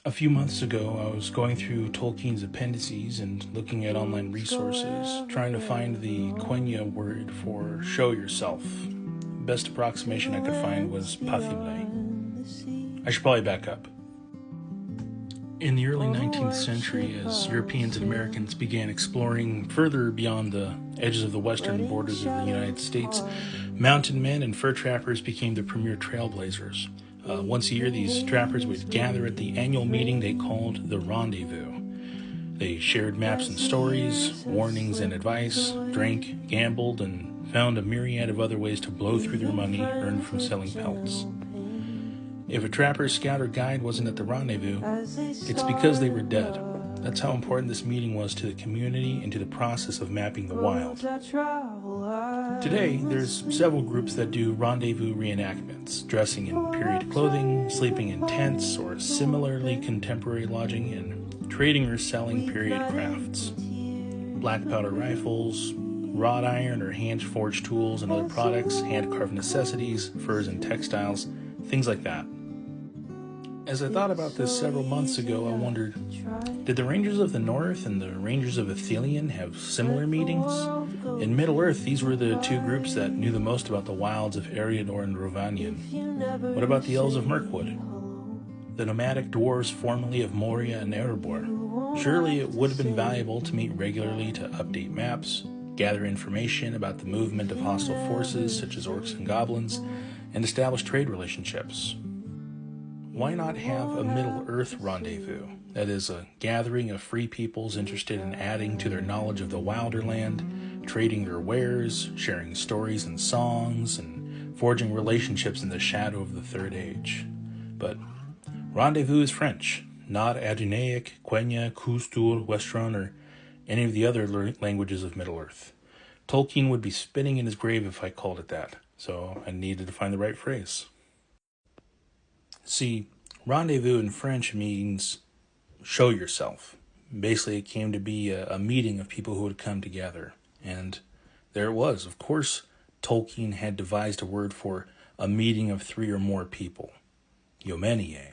A few months ago, I was going through Tolkien's appendices and looking at online resources, trying to find the Quenya word for show yourself. The best approximation I could find was pathimle. I should probably back up. In the early 19th century, as Europeans and Americans began exploring further beyond the edges of the western borders of the United States, mountain men and fur trappers became the premier trailblazers. Once a year, these trappers would gather at the annual meeting they called the Rendezvous. They shared maps and stories, warnings and advice, drank, gambled, and found a myriad of other ways to blow through their money earned from selling pelts. If a trapper, scout, or guide wasn't at the rendezvous, it's because they were dead. That's how important this meeting was to the community and to the process of mapping the wild. Today, there's several groups that do rendezvous reenactments, dressing in period clothing, sleeping in tents, or similarly contemporary lodging, and trading or selling period crafts. Black powder rifles, wrought iron or hand-forged tools and other products, hand-carved necessities, furs and textiles, things like that. As I thought about this several months ago, I wondered, did the Rangers of the North and the Rangers of Ithilien have similar meetings? In Middle-earth, these were the two groups that knew the most about the wilds of Eriador and Rhovanion. What about the Elves of Mirkwood? The nomadic dwarves formerly of Moria and Erebor? Surely it would have been valuable to meet regularly to update maps, gather information about the movement of hostile forces such as orcs and goblins, and establish trade relationships. Why not have a Middle-earth rendezvous? That is, a gathering of free peoples interested in adding to their knowledge of the wilder land, trading their wares, sharing stories and songs, and forging relationships in the shadow of the Third Age. But rendezvous is French, not Adunaic, Quenya, Kustur, Westron, or any of the other languages of Middle-earth. Tolkien would be spinning in his grave if I called it that, so I needed to find the right phrase. See, rendezvous in French means show yourself. Basically, it came to be a meeting of people who would come together. And there it was. Of course, Tolkien had devised a word for a meeting of three or more people. Yomenië.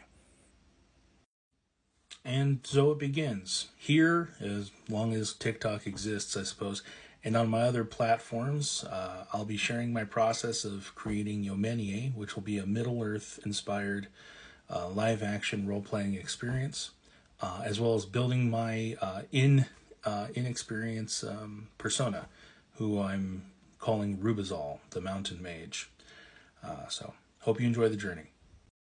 And so it begins. Here, as long as TikTok exists, I suppose, and on my other platforms, I'll be sharing my process of creating Yomenië, which will be a Middle-earth inspired live-action role-playing experience, as well as building my inexperience persona, who I'm calling Rubizal, the Mountain Mage. So, hope you enjoy the journey.